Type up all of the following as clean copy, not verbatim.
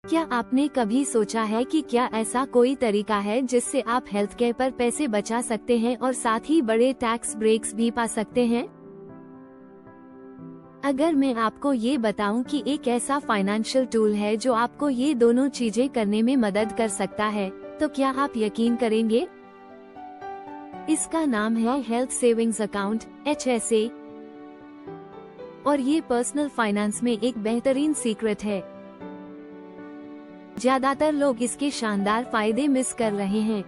क्या आपने कभी सोचा है कि क्या ऐसा कोई तरीका है जिससे आप हेल्थ केयर पर पैसे बचा सकते हैं और साथ ही बड़े टैक्स ब्रेक्स भी पा सकते हैं? अगर मैं आपको ये बताऊं कि एक ऐसा फाइनेंशियल टूल है जो आपको ये दोनों चीजें करने में मदद कर सकता है, तो क्या आप यकीन करेंगे? इसका नाम है हेल्थ सेविंग्स अकाउंट (HSA) और ये पर्सनल फाइनेंस में एक बेहतरीन सीक्रेट है। ज्यादातर लोग इसके शानदार फायदे मिस कर रहे हैं,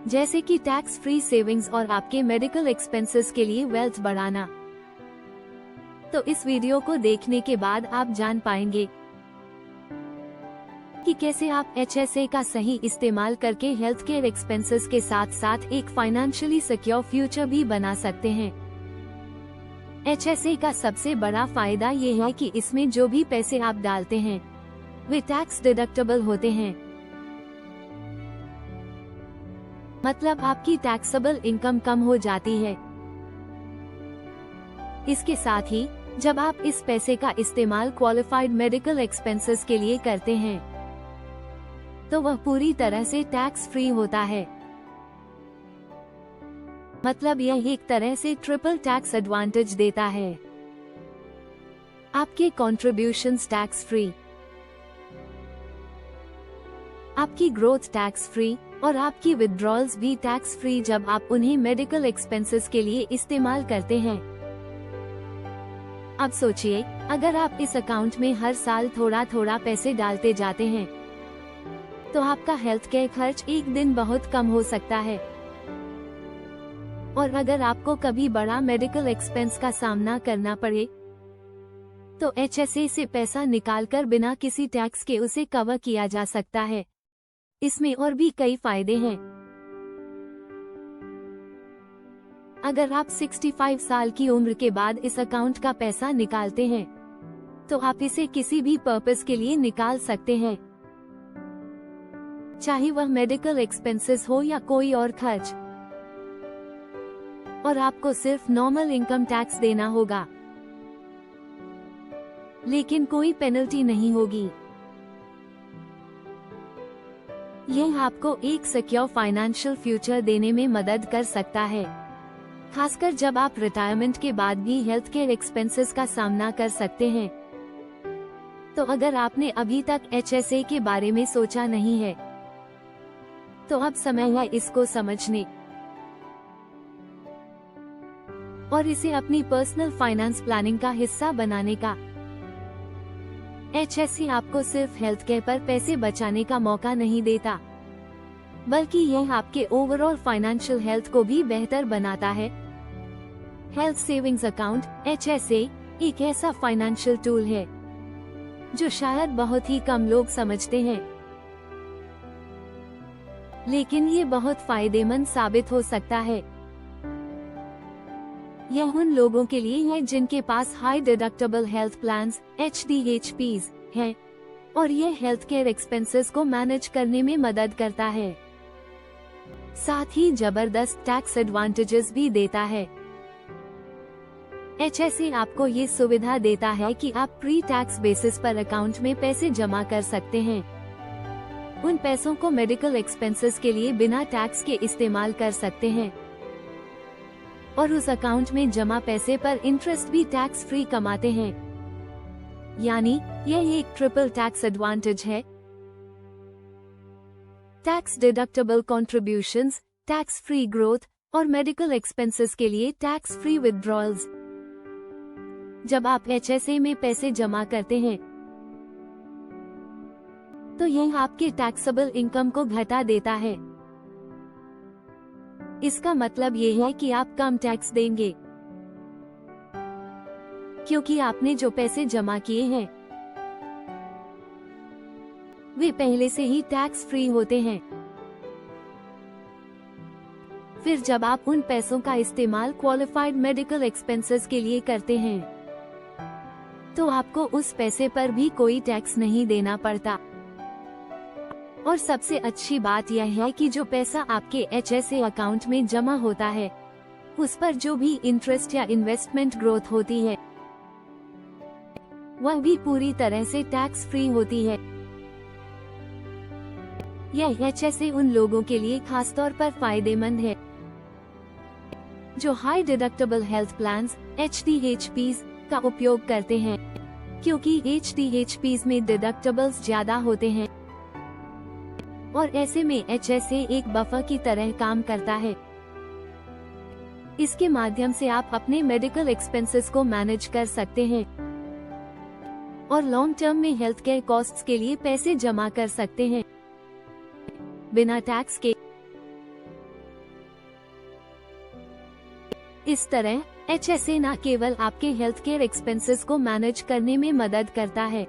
जैसे कि टैक्स फ्री सेविंग्स और आपके मेडिकल एक्सपेंसेस के लिए वेल्थ बढ़ाना। तो इस वीडियो को देखने के बाद आप जान पाएंगे कि कैसे आप HSA का सही इस्तेमाल करके हेल्थ केयर एक्सपेंसेस के साथ साथ एक फाइनेंशियली सिक्योर फ्यूचर भी बना सकते हैं। HSA का सबसे बड़ा फायदा ये है कि इसमें जो भी पैसे आप डालते हैं वे टैक्स डिडक्टेबल होते हैं। मतलब आपकी टैक्सेबल इनकम कम हो जाती है। इसके साथ ही जब आप इस पैसे का इस्तेमाल क्वालिफाइड मेडिकल एक्सपेंसेस के लिए करते हैं तो वह पूरी तरह से टैक्स फ्री होता है। मतलब यह एक तरह से ट्रिपल टैक्स एडवांटेज देता है। आपके कॉन्ट्रिब्यूशंस टैक्स फ्री, आपकी ग्रोथ टैक्स फ्री और आपकी विथड्रॉल्स भी टैक्स फ्री जब आप उन्हें मेडिकल एक्सपेंसेस के लिए इस्तेमाल करते हैं। अब सोचिए, अगर आप इस अकाउंट में हर साल थोड़ा थोड़ा पैसे डालते जाते हैं तो आपका हेल्थ केयर खर्च एक दिन बहुत कम हो सकता है। और अगर आपको कभी बड़ा मेडिकल एक्सपेंस का सामना करना पड़े तो HSA से पैसा निकालकर बिना किसी टैक्स के उसे कवर किया जा सकता है। इसमें और भी कई फायदे हैं। अगर आप 65 साल की उम्र के बाद इस अकाउंट का पैसा निकालते हैं तो आप इसे किसी भी पर्पस के लिए निकाल सकते हैं, चाहे वह मेडिकल एक्सपेंसेस हो या कोई और खर्च। और आपको सिर्फ नॉर्मल इनकम टैक्स देना होगा, लेकिन कोई पेनल्टी नहीं होगी। यह आपको एक सिक्योर फाइनेंशियल फ्यूचर देने में मदद कर सकता है, खासकर जब आप रिटायरमेंट के बाद भी हेल्थ केयर एक्सपेंसेस का सामना कर सकते हैं। तो अगर आपने अभी तक HSA के बारे में सोचा नहीं है तो अब समय है इसको समझने और इसे अपनी पर्सनल फाइनेंस प्लानिंग का हिस्सा बनाने का। HSA आपको सिर्फ हेल्थ केयर पर पैसे बचाने का मौका नहीं देता, बल्कि यह आपके ओवरऑल फाइनेंशियल हेल्थ को भी बेहतर बनाता है। हेल्थ सेविंग्स अकाउंट HSA एक ऐसा फाइनेंशियल टूल है जो शायद बहुत ही कम लोग समझते हैं, लेकिन ये बहुत फायदेमंद साबित हो सकता है। यह उन लोगों के लिए है जिनके पास high deductible health plans HDHPs हैं और यह हेल्थ केयर एक्सपेंसेस को मैनेज करने में मदद करता है। साथ ही जबरदस्त टैक्स एडवांटेजेस भी देता है। HSA आपको ये सुविधा देता है कि आप प्री टैक्स बेसिस पर अकाउंट में पैसे जमा कर सकते हैं। उन पैसों को मेडिकल एक्सपेंसेस के लिए बिना टैक्स के इस्तेमाल कर सकते हैं और उस अकाउंट में जमा पैसे पर इंटरेस्ट भी टैक्स फ्री कमाते हैं। यानी यह एक ट्रिपल टैक्स एडवांटेज है। Tax deductible contributions, tax free growth और मेडिकल एक्सपेंसेस के लिए टैक्स फ्री विथड्रॉल्स। जब आप HSA में पैसे जमा करते हैं तो यह आपके टैक्सेबल इनकम को घटा देता है। इसका मतलब ये है कि आप कम टैक्स देंगे, क्योंकि आपने जो पैसे जमा किए हैं वे पहले से ही टैक्स फ्री होते हैं। फिर जब आप उन पैसों का इस्तेमाल क्वालिफाइड मेडिकल एक्सपेंसेस के लिए करते हैं तो आपको उस पैसे पर भी कोई टैक्स नहीं देना पड़ता। और सबसे अच्छी बात यह है कि जो पैसा आपके HSA अकाउंट में जमा होता है उस पर जो भी इंटरेस्ट या इन्वेस्टमेंट ग्रोथ होती है वह भी पूरी तरह से टैक्स फ्री होती है। यह HSA उन लोगों के लिए खासतौर पर फायदेमंद है जो high deductible health plans HDHPs का उपयोग करते हैं, क्योंकि HDHPs में डिडक्टेबल्स ज्यादा होते हैं और ऐसे में HSA एक बफर की तरह काम करता है। इसके माध्यम से आप अपने मेडिकल एक्सपेंसेस को मैनेज कर सकते हैं और लॉन्ग टर्म में हेल्थ केयर कॉस्ट्स के लिए पैसे जमा कर सकते हैं बिना टैक्स के। इस तरह HSA न केवल आपके हेल्थ केयर एक्सपेंसेस को मैनेज करने में मदद करता है,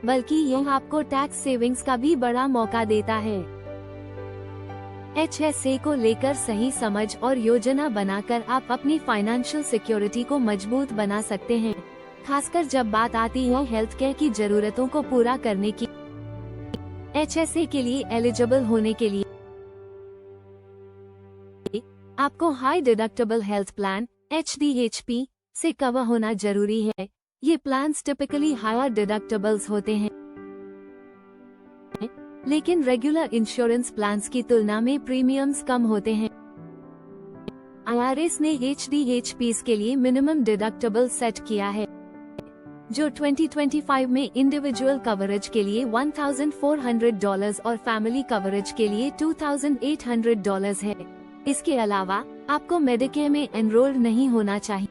बल्कि यह आपको टैक्स सेविंग्स का भी बड़ा मौका देता है। HSA को लेकर सही समझ और योजना बनाकर आप अपनी फाइनेंशियल सिक्योरिटी को मजबूत बना सकते हैं, खासकर जब बात आती है हेल्थ केयर की जरूरतों को पूरा करने की। HSA के लिए एलिजिबल होने के लिए आपको high deductible health plan HDHP से कवर होना जरूरी है। ये प्लान्स टिपिकली हायर डिडक्टेबल्स होते हैं, लेकिन रेगुलर इंश्योरेंस प्लान्स की तुलना में प्रीमियम्स कम होते हैं। IRS ने HDHPs के लिए मिनिमम डिडक्टेबल सेट किया है, जो 2025 में इंडिविजुअल कवरेज के लिए $1,400 और फैमिली कवरेज के लिए $2,800 है। इसके अलावा आपको मेडिकेयर में एनरोल्ड नहीं होना चाहिए।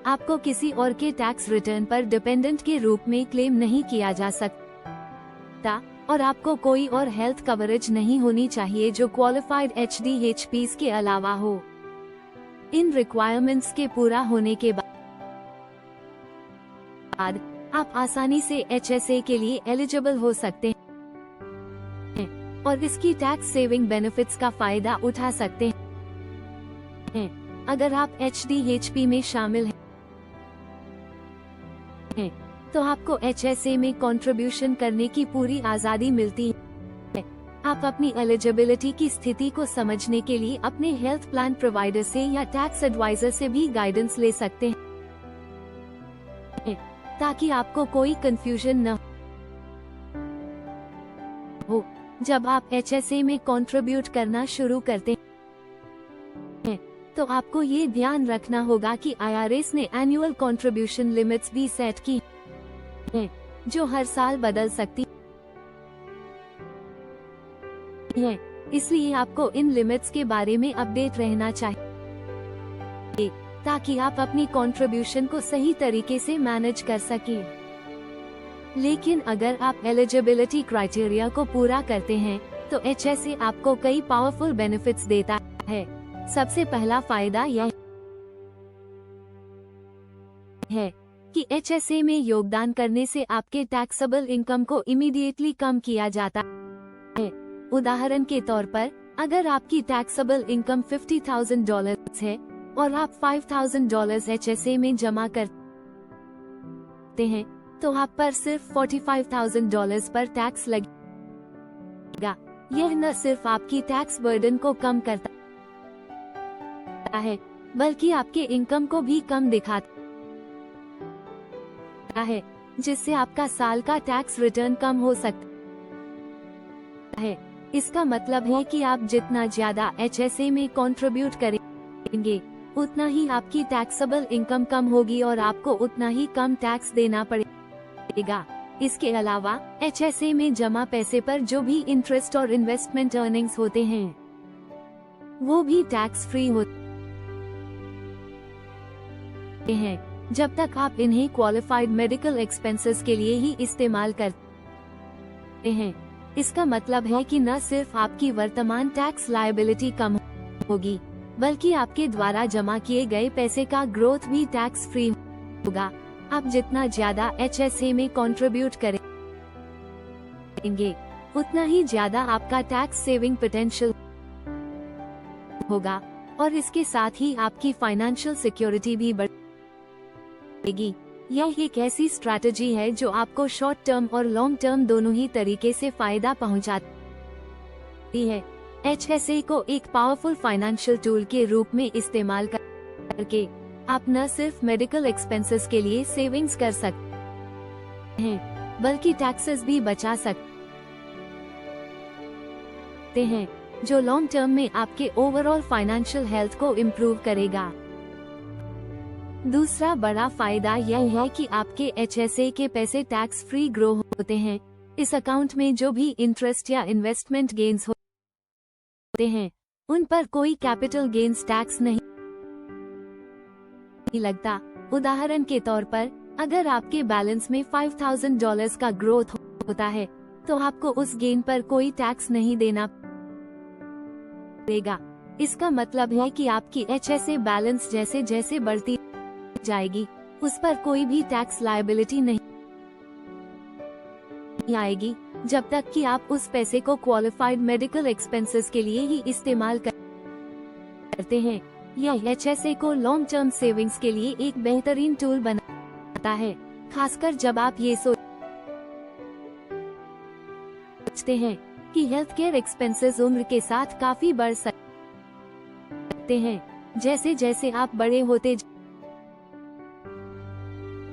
आपको किसी और के टैक्स रिटर्न पर डिपेंडेंट के रूप में क्लेम नहीं किया जा सकता और आपको कोई और हेल्थ कवरेज नहीं होनी चाहिए जो क्वालिफाइड HDHPs के अलावा हो। इन रिक्वायरमेंट्स के पूरा होने के बाद आप आसानी से HSA के लिए एलिजिबल हो सकते हैं और इसकी टैक्स सेविंग बेनिफिट्स का फायदा उठा सकते हैं। अगर आप HDHP में शामिल हैं, तो आपको HSA में कंट्रीब्यूशन करने की पूरी आजादी मिलती है। आप अपनी एलिजिबिलिटी की स्थिति को समझने के लिए अपने हेल्थ प्लान प्रोवाइडर से या टैक्स एडवाइजर से भी गाइडेंस ले सकते हैं, ताकि आपको कोई कंफ्यूजन न हो जब आप HSA में कंट्रीब्यूट करना शुरू करते हैं। तो आपको ये ध्यान रखना होगा कि IRS ने एनुअल कंट्रीब्यूशन लिमिट्स भी सेट की हैं, जो हर साल बदल सकती हैं। इसलिए आपको इन लिमिट्स के बारे में अपडेट रहना चाहिए, ताकि आप अपनी कंट्रीब्यूशन को सही तरीके से मैनेज कर सकें। लेकिन अगर आप एलिजिबिलिटी क्राइटेरिया को पूरा करते हैं, तो HSA आपको कई पावरफुल बेनिफिट्स देता है। सबसे पहला फायदा यह है कि HSA में योगदान करने से आपके टैक्सेबल इनकम को इमीडिएटली कम किया जाता है। उदाहरण के तौर पर, अगर आपकी टैक्सेबल इनकम $50,000 है और आप $5,000 HSA में जमा करते हैं, तो आप पर सिर्फ $45,000 पर टैक्स लगेगा। यह न सिर्फ आपकी टैक्स बर्डन को कम करता है, बल्कि आपके इनकम को भी कम दिखाता है, जिससे आपका साल का टैक्स रिटर्न कम हो सकता है। इसका मतलब है कि आप जितना ज्यादा HSA में कंट्रीब्यूट करेंगे, उतना ही आपकी टैक्सेबल इनकम कम होगी और आपको उतना ही कम टैक्स देना पड़ेगा। इसके अलावा HSA में जमा पैसे पर जो भी इंटरेस्ट और इन्वेस्टमेंट अर्निंग्स होते हैं, वो भी टैक्स फ्री होते हैं, जब तक आप इन्हें क्वालिफाइड मेडिकल एक्सपेंसेस के लिए ही इस्तेमाल करते हैं। इसका मतलब है कि न सिर्फ आपकी वर्तमान टैक्स लायबिलिटी कम होगी, बल्कि आपके द्वारा जमा किए गए पैसे का ग्रोथ भी टैक्स फ्री होगा। आप जितना ज्यादा HSA में कंट्रीब्यूट करेंगे, उतना ही ज्यादा आपका टैक्स सेविंग पोटेंशियल होगा और इसके साथ ही आपकी फाइनेंशियल सिक्योरिटी भी बढ़ेगी। यह एक ऐसी स्ट्रैटेजी है जो आपको शॉर्ट टर्म और लॉन्ग टर्म दोनों ही तरीके से फायदा पहुंचाती है। HSA को एक पावरफुल फाइनेंशियल टूल के रूप में इस्तेमाल करके आप न सिर्फ मेडिकल एक्सपेंसेस के लिए सेविंग्स कर सकते हैं, बल्कि टैक्सेस भी बचा सकते हैं, जो लॉन्ग टर्म में आपके ओवरऑल फाइनेंशियल हेल्थ को इम्प्रूव करेगा। दूसरा बड़ा फायदा यह है कि आपके HSA के पैसे टैक्स फ्री ग्रो होते हैं। इस अकाउंट में जो भी इंटरेस्ट या इन्वेस्टमेंट गेन्स होते हैं, उन पर कोई कैपिटल गेन्स टैक्स नहीं लगता। उदाहरण के तौर पर, अगर आपके बैलेंस में $5,000 का ग्रोथ होता है, तो आपको उस गेन पर कोई टैक्स नहीं देना पड़ेगा। इसका मतलब है कि आपकी HSA बैलेंस जैसे जैसे बढ़ती जाएगी, उस पर कोई भी टैक्स लायबिलिटी नहीं आएगी, जब तक कि आप उस पैसे को क्वालिफाइड मेडिकल एक्सपेंसेस के लिए ही इस्तेमाल करते हैं। यह HSA को लॉन्ग टर्म सेविंग्स के लिए एक बेहतरीन टूल बनाता है, खासकर जब आप ये सोचते हैं कि हेल्थ केयर एक्सपेंसेस उम्र के साथ काफी बढ़ सकते हैं। जैसे जैसे आप बड़े होते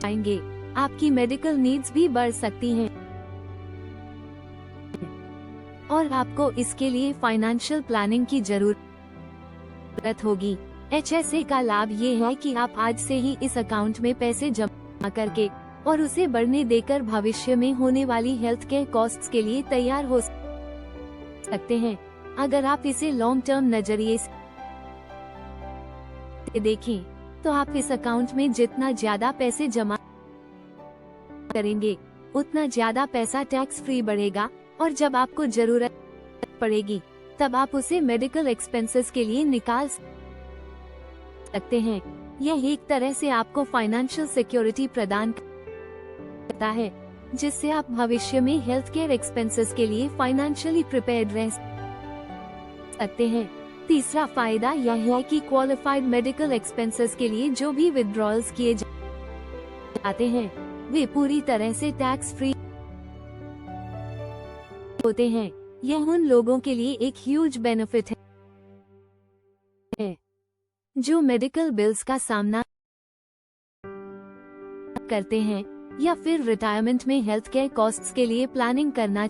जाएंगे, आपकी मेडिकल नीड्स भी बढ़ सकती हैं, और आपको इसके लिए फाइनेंशियल प्लानिंग की जरूरत होगी। HSA का लाभ ये है कि आप आज से ही इस अकाउंट में पैसे जमा करके और उसे बढ़ने देकर भविष्य में होने वाली हेल्थ केयर कॉस्ट्स के लिए तैयार हो सकते हैं। अगर आप इसे लॉन्ग टर्म नजरिए से देखें, तो आप इस अकाउंट में जितना ज्यादा पैसे जमा करेंगे, उतना ज्यादा पैसा टैक्स फ्री बढ़ेगा, और जब आपको जरूरत पड़ेगी, तब आप उसे मेडिकल एक्सपेंसेस के लिए निकाल सकते हैं। यह एक तरह से आपको फाइनेंशियल सिक्योरिटी प्रदान करता है, जिससे आप भविष्य में हेल्थ केयर एक्सपेंसेस के लिए फाइनेंशियली प्रिपेयर्ड रह सकते हैं। तीसरा फायदा यह है कि क्वालिफाइड मेडिकल एक्सपेंसेस के लिए जो भी विड्रॉल्स किए जाते हैं, वे पूरी तरह से टैक्स फ्री होते हैं। यह उन लोगों के लिए एक ह्यूज बेनिफिट है जो मेडिकल बिल्स का सामना करते हैं या फिर रिटायरमेंट में हेल्थ केयर कॉस्ट्स के लिए प्लानिंग करना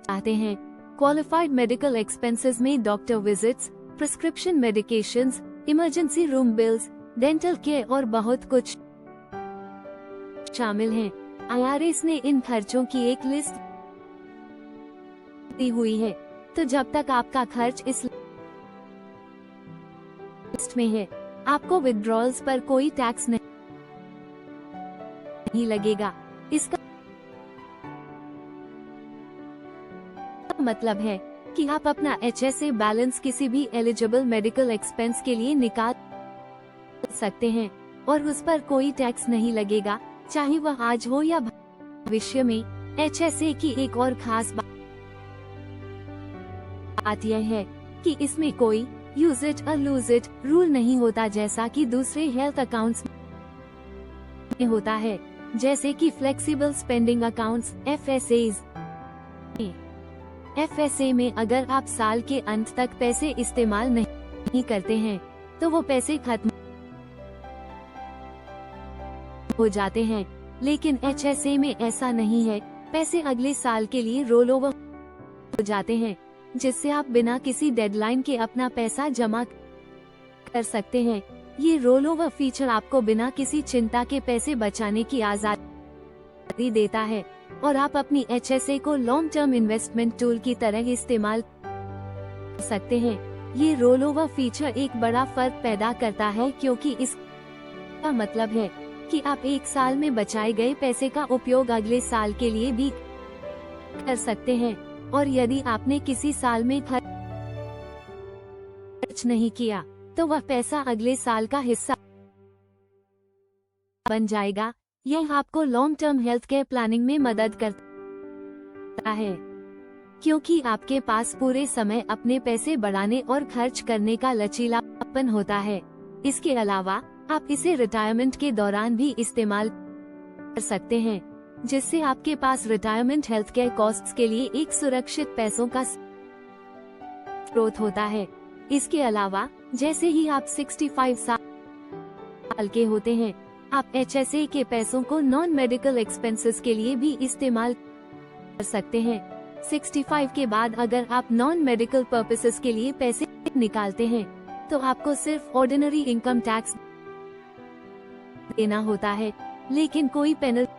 चाहते हैं। क्वालिफाइड मेडिकल एक्सपेंसेस में doctor visits, prescription medications, emergency room bills, dental care और बहुत कुछ शामिल हैं। IRS ने इन खर्चों की एक लिस्ट दी हुई है, तो जब तक आपका खर्च इस लिस्ट में है, आपको विड्रॉल्स पर कोई टैक्स नहीं लगेगा। इसका मतलब है कि आप अपना HSA बैलेंस किसी भी एलिजिबल मेडिकल एक्सपेंस के लिए निकाल सकते हैं, और उस पर कोई टैक्स नहीं लगेगा, चाहे वह आज हो या भविष्य में। HSA की एक और खास बात यह है कि इसमें कोई यूज इट और लूज इट रूल नहीं होता, जैसा कि दूसरे हेल्थ अकाउंट्स में होता है, जैसे कि flexible spending accounts FSAs। FSA में अगर आप साल के अंत तक पैसे इस्तेमाल नहीं करते हैं, तो वो पैसे खत्म हो जाते हैं, लेकिन HSA में ऐसा नहीं है। पैसे अगले साल के लिए रोल ओवर हो जाते हैं, जिससे आप बिना किसी डेडलाइन के अपना पैसा जमा कर सकते हैं। ये रोल ओवर फीचर आपको बिना किसी चिंता के पैसे बचाने की आजादी देता है, और आप अपनी HSA को लॉन्ग टर्म इन्वेस्टमेंट टूल की तरह इस्तेमाल कर सकते हैं। ये रोल ओवर फीचर एक बड़ा फर्क पैदा करता है, क्योंकि इसका मतलब है कि आप एक साल में बचाए गए पैसे का उपयोग अगले साल के लिए भी कर सकते हैं, और यदि आपने किसी साल में खर्च नहीं किया, तो वह पैसा अगले साल का हिस्सा बन जाएगा। यह आपको long term health care planning में मदद करता है, क्योंकि आपके पास पूरे समय अपने पैसे बढ़ाने और खर्च करने का लचीलापन होता है। इसके अलावा आप इसे रिटायरमेंट के दौरान भी इस्तेमाल कर सकते हैं, जिससे आपके पास रिटायरमेंट हेल्थ केयर कॉस्ट्स के लिए एक सुरक्षित पैसों का स्रोत होता है। इसके अलावा जैसे ही आप 65 साल हल्के होते हैं। आप HSA के पैसों को नॉन मेडिकल एक्सपेंसेस के लिए भी इस्तेमाल कर सकते हैं। 65 के बाद अगर आप नॉन मेडिकल पर्पसेस के लिए पैसे निकालते हैं तो आपको सिर्फ ऑर्डिनरी इनकम टैक्स देना होता है, लेकिन कोई पेनल्टी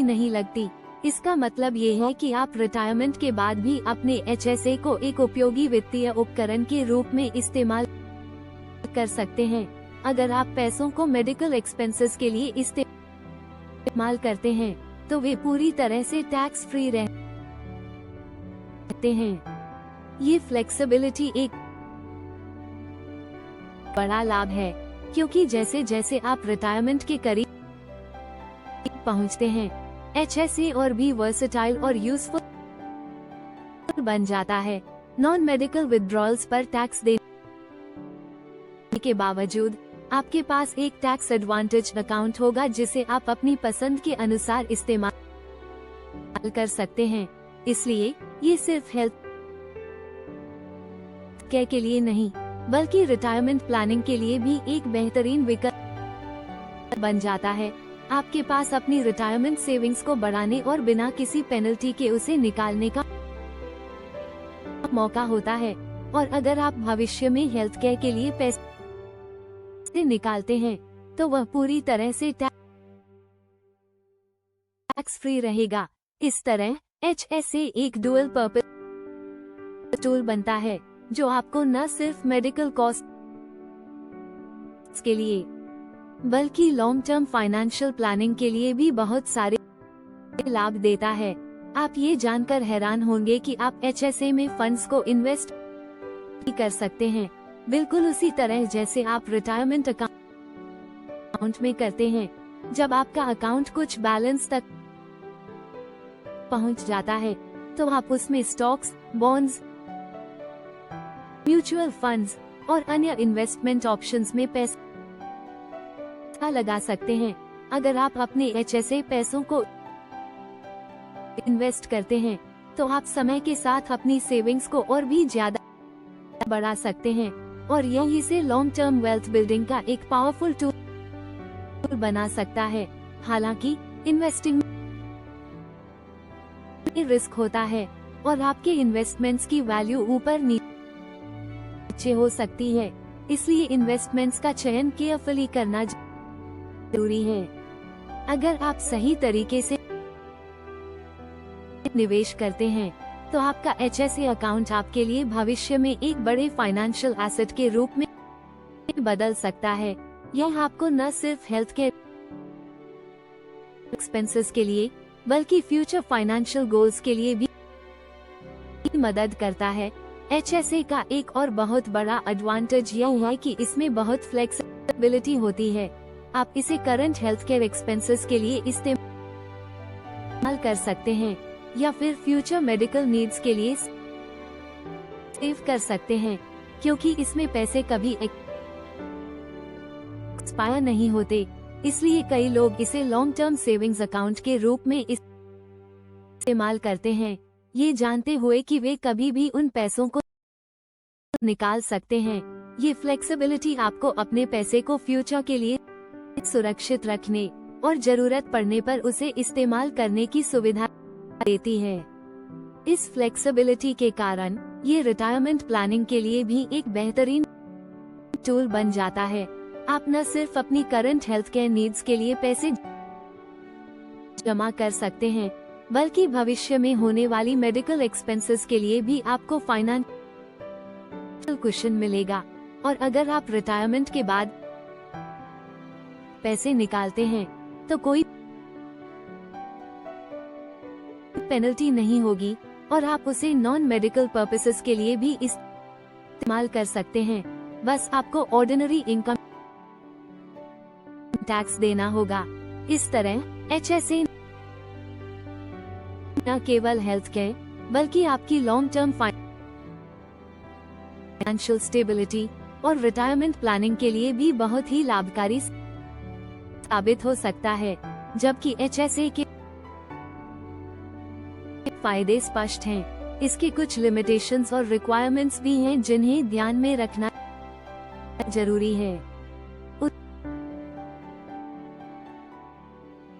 नहीं लगती। इसका मतलब ये है कि आप रिटायरमेंट के बाद भी अपने HSA को एक उपयोगी वित्तीय उपकरण के रूप में इस्तेमाल कर सकते हैं। अगर आप पैसों को मेडिकल एक्सपेंसेस के लिए इस्तेमाल करते हैं तो वे पूरी तरह से टैक्स फ्री रहते हैं। ये फ्लेक्सिबिलिटी एक बड़ा लाभ है, क्योंकि जैसे जैसे आप रिटायरमेंट के करीब पहुंचते हैं, HSA और भी वर्सेटाइल और यूजफुल बन जाता है। नॉन मेडिकल विथड्रॉल्स पर टैक्स देने के बावजूद आपके पास एक टैक्स एडवांटेज अकाउंट होगा जिसे आप अपनी पसंद के अनुसार इस्तेमाल कर सकते हैं। इसलिए ये सिर्फ हेल्थ केयर के लिए नहीं, बल्कि रिटायरमेंट प्लानिंग के लिए भी एक बेहतरीन विकल्प बन जाता है। आपके पास अपनी रिटायरमेंट सेविंग्स को बढ़ाने और बिना किसी पेनल्टी के उसे निकालने का मौका होता है। और अगर आप भविष्य में हेल्थ केयर के लिए पैसे निकालते हैं तो वह पूरी तरह से टैक्स फ्री रहेगा। इस तरह HSA एक डुअल पर्पस टूल बनता है जो आपको न सिर्फ मेडिकल कॉस्ट के लिए बल्कि लॉन्ग टर्म फाइनेंशियल प्लानिंग के लिए भी बहुत सारे लाभ देता है। आप ये जानकर हैरान होंगे कि आप HSA में फंड्स को इन्वेस्ट भी कर सकते हैं, बिल्कुल उसी तरह जैसे आप रिटायरमेंट अकाउंट में करते हैं। जब आपका अकाउंट कुछ बैलेंस तक पहुंच जाता है तो आप उसमें स्टॉक्स, बॉन्ड्स, म्यूचुअल फंड्स और अन्य इन्वेस्टमेंट ऑप्शंस में पैसा लगा सकते हैं। अगर आप अपने HSA पैसों को इन्वेस्ट करते हैं तो आप समय के साथ अपनी सेविंग्स को और भी ज्यादा बढ़ा सकते हैं और यही से लॉन्ग टर्म वेल्थ बिल्डिंग का एक पावरफुल टूल बना सकता है। हालांकि इन्वेस्टिंग में रिस्क होता है और आपके इन्वेस्टमेंट्स की वैल्यू ऊपर नीचे हो सकती है, इसलिए इन्वेस्टमेंट्स का चयन केयरफुली करना जरूरी है। अगर आप सही तरीके से निवेश करते हैं तो आपका HSA अकाउंट आपके लिए भविष्य में एक बड़े फाइनेंशियल एसेट के रूप में बदल सकता है। यह आपको न सिर्फ हेल्थ केयर एक्सपेंसेस के लिए बल्कि फ्यूचर फाइनेंशियल गोल्स के लिए भी मदद करता है। HSA का एक और बहुत बड़ा एडवांटेज यह है कि इसमें बहुत फ्लेक्सिबिलिटी होती है। आप इसे करंट हेल्थ केयर एक्सपेंसेस के लिए इस्तेमाल कर सकते हैं या फिर फ्यूचर मेडिकल नीड्स के लिए सेव कर सकते हैं, क्योंकि इसमें पैसे कभी एक्सपायर नहीं होते। इसलिए कई लोग इसे लॉन्ग टर्म सेविंग्स अकाउंट के रूप में इस्तेमाल करते हैं, ये जानते हुए कि वे कभी भी उन पैसों को निकाल सकते हैं। ये फ्लेक्सिबिलिटी आपको अपने पैसे को फ्यूचर के लिए सुरक्षित रखने और जरूरत पड़ने पर उसे इस्तेमाल करने की सुविधा देती है। इस फ्लेक्सिबिलिटी के कारण ये रिटायरमेंट प्लानिंग के लिए भी एक बेहतरीन टूल बन जाता है। आप न सिर्फ अपनी करंट हेल्थ केयर नीड्स के लिए पैसे जमा कर सकते हैं, बल्कि भविष्य में होने वाली मेडिकल एक्सपेंसेस के लिए भी आपको फाइनेंशियल कुशन मिलेगा। और अगर आप रिटायरमेंट के बाद पैसे निकालते हैं तो कोई पेनल्टी नहीं होगी और आप उसे नॉन मेडिकल पर्पसेस के लिए भी इस्तेमाल कर सकते हैं। बस आपको ऑर्डिनरी इनकम टैक्स देना होगा। इस तरह HSA न केवल हेल्थ केयर बल्कि आपकी लॉन्ग टर्म फाइनेंशियल स्टेबिलिटी और रिटायरमेंट प्लानिंग के लिए भी बहुत ही लाभकारी साबित हो सकता है। जबकि HSA के फायदे स्पष्ट हैं, इसके कुछ लिमिटेशंस और रिक्वायरमेंट्स भी हैं जिन्हें ध्यान में रखना जरूरी है।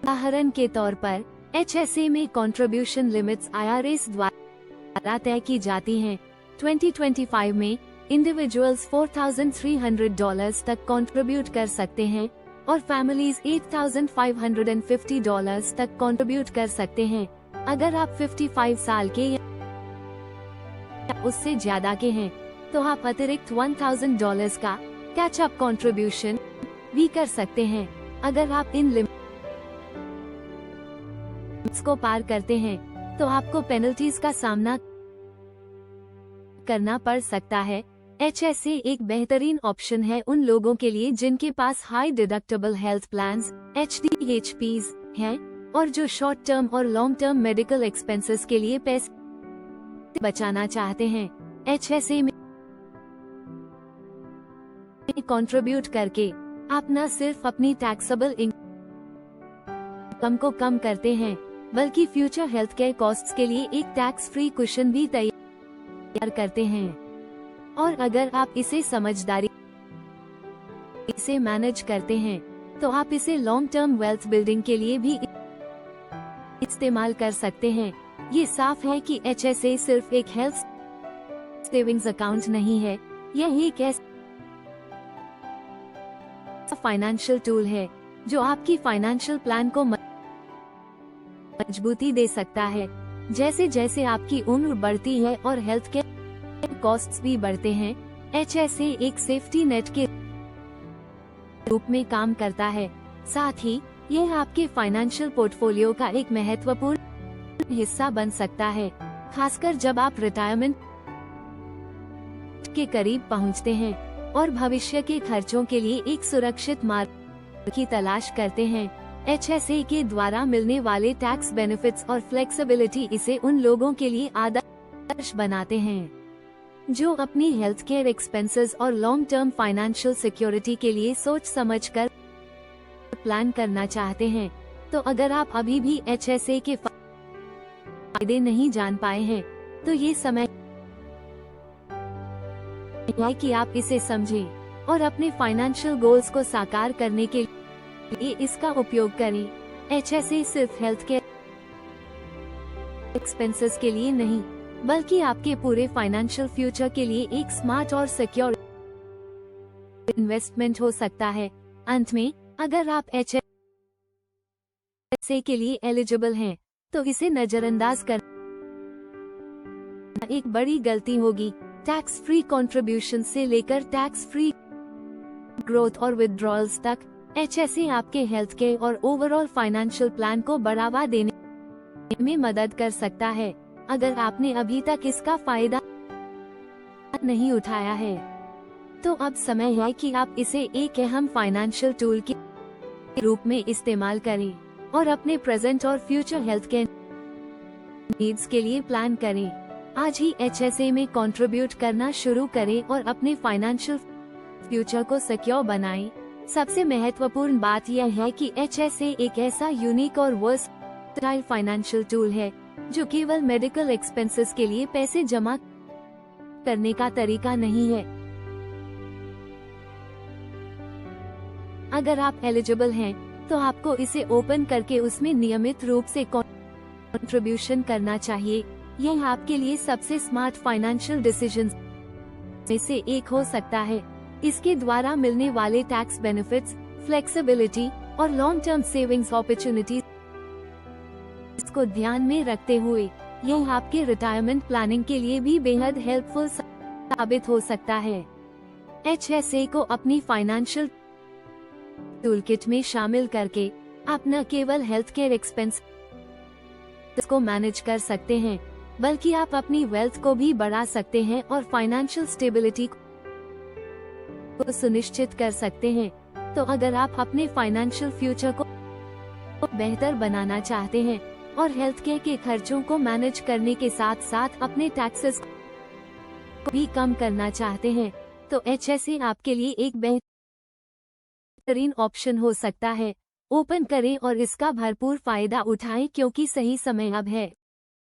उदाहरण के तौर पर HSA में कंट्रीब्यूशन लिमिट्स IRS द्वारा तय की जाती हैं। 2025 में इंडिविजुअल्स $4,300 तक कंट्रीब्यूट कर सकते हैं और फैमिलीज $8,550 तक कंट्रीब्यूट कर सकते हैं। अगर आप 55 साल के या उससे ज्यादा के हैं तो आप अतिरिक्त $1,000 का कैच अप कंट्रीब्यूशन भी कर सकते हैं। अगर आप इन लिमिट्स को पार करते हैं तो आपको पेनल्टीज का सामना करना पड़ सकता है। HSA एक बेहतरीन ऑप्शन है उन लोगों के लिए जिनके पास high deductible health plans HDHPs हैं और जो शॉर्ट टर्म और लॉन्ग टर्म मेडिकल एक्सपेंसेस के लिए पैसे बचाना चाहते हैं। HSA में कंट्रीब्यूट करके आप न सिर्फ अपनी टैक्सेबल इनकम को कम करते हैं बल्कि फ्यूचर हेल्थ केयर कॉस्ट्स के लिए एक टैक्स फ्री कुशन भी तैयार करते हैं। और अगर आप इसे समझदारी से मैनेज करते हैं तो आप इसे लॉन्ग टर्म वेल्थ बिल्डिंग के लिए भी इस्तेमाल कर सकते हैं। ये साफ है कि HSA सिर्फ एक हेल्थ सेविंग्स अकाउंट नहीं है, यह एक ऐसा फाइनेंशियल टूल है जो आपकी फाइनेंशियल प्लान को मजबूती दे सकता है। जैसे जैसे आपकी उम्र बढ़ती है और हेल्थ केयर कॉस्ट्स भी बढ़ते हैं, HSA एक सेफ्टी नेट के रूप में काम करता है। साथ ही यह आपके फाइनेंशियल पोर्टफोलियो का एक महत्वपूर्ण हिस्सा बन सकता है, खासकर जब आप रिटायरमेंट के करीब पहुंचते हैं और भविष्य के खर्चों के लिए एक सुरक्षित मार्ग की तलाश करते हैं। HSA के द्वारा मिलने वाले टैक्स बेनिफिट्स और फ्लेक्सिबिलिटी इसे उन लोगों के लिए आदर्श बनाते हैं जो अपनी हेल्थ केयर एक्सपेंसेस और लॉन्ग टर्म फाइनेंशियल सिक्योरिटी के लिए सोच समझकर प्लान करना चाहते हैं। तो अगर आप अभी भी HSA के फायदे नहीं जान पाए हैं तो ये समय है कि आप इसे समझें और अपने फाइनेंशियल गोल्स को साकार करने के लिए इसका उपयोग करें। HSA सिर्फ हेल्थ केयर एक्सपेंसेस के लिए नहीं बल्कि आपके पूरे फाइनेंशियल फ्यूचर के लिए एक स्मार्ट और सिक्योर इन्वेस्टमेंट हो सकता है। अंत में, अगर आप HSA के लिए एलिजिबल हैं, तो इसे नजरअंदाज करना एक बड़ी गलती होगी। टैक्स फ्री कंट्रीब्यूशन से लेकर टैक्स फ्री ग्रोथ और विथड्रॉल्स तक, HSA आपके हेल्थ केयर और ओवरऑल फाइनेंशियल प्लान को बढ़ावा देने में मदद कर सकता है। अगर आपने अभी तक इसका फायदा नहीं उठाया है, तो अब समय है कि आप इसे एक अहम फाइनेंशियल टूल के रूप में इस्तेमाल करें और अपने प्रेजेंट और फ्यूचर हेल्थ केयर नीड्स के लिए प्लान करें। आज ही HSA में कंट्रीब्यूट करना शुरू करें और अपने फाइनेंशियल फ्यूचर को सिक्योर बनाएं। सबसे महत्वपूर्ण बात यह है कि HSA एक ऐसा यूनिक और वर्सटाइल फाइनेंशियल टूल है जो केवल मेडिकल एक्सपेंसेस के लिए पैसे जमा करने का तरीका नहीं है। अगर आप एलिजिबल हैं, तो आपको इसे ओपन करके उसमें नियमित रूप से कंट्रीब्यूशन करना चाहिए। यह आपके लिए सबसे स्मार्ट फाइनेंशियल डिसीजंस में से एक हो सकता है। इसके द्वारा मिलने वाले टैक्स बेनिफिट्स, फ्लेक्सिबिलिटी और लॉन्ग टर्म सेविंग्स अपॉर्चुनिटीज को ध्यान में रखते हुए यह आपके रिटायरमेंट प्लानिंग के लिए भी बेहद हेल्पफुल साबित हो सकता है। HSA को अपनी फाइनेंशियल टूलकिट में शामिल करके आप न केवल हेल्थ केयर एक्सपेंस को मैनेज कर सकते हैं, बल्कि आप अपनी वेल्थ को भी बढ़ा सकते हैं और फाइनेंशियल स्टेबिलिटी को सुनिश्चित कर सकते हैं। तो अगर आप अपने फाइनेंशियल फ्यूचर को बेहतर बनाना चाहते हैं और हेल्थ केयर के खर्चों को मैनेज करने के साथ साथ अपने टैक्सेस को भी कम करना चाहते हैं, तो HSA आपके लिए एक बेहतरीन ऑप्शन हो सकता है। ओपन करें और इसका भरपूर फायदा उठाएं, क्योंकि सही समय अब है।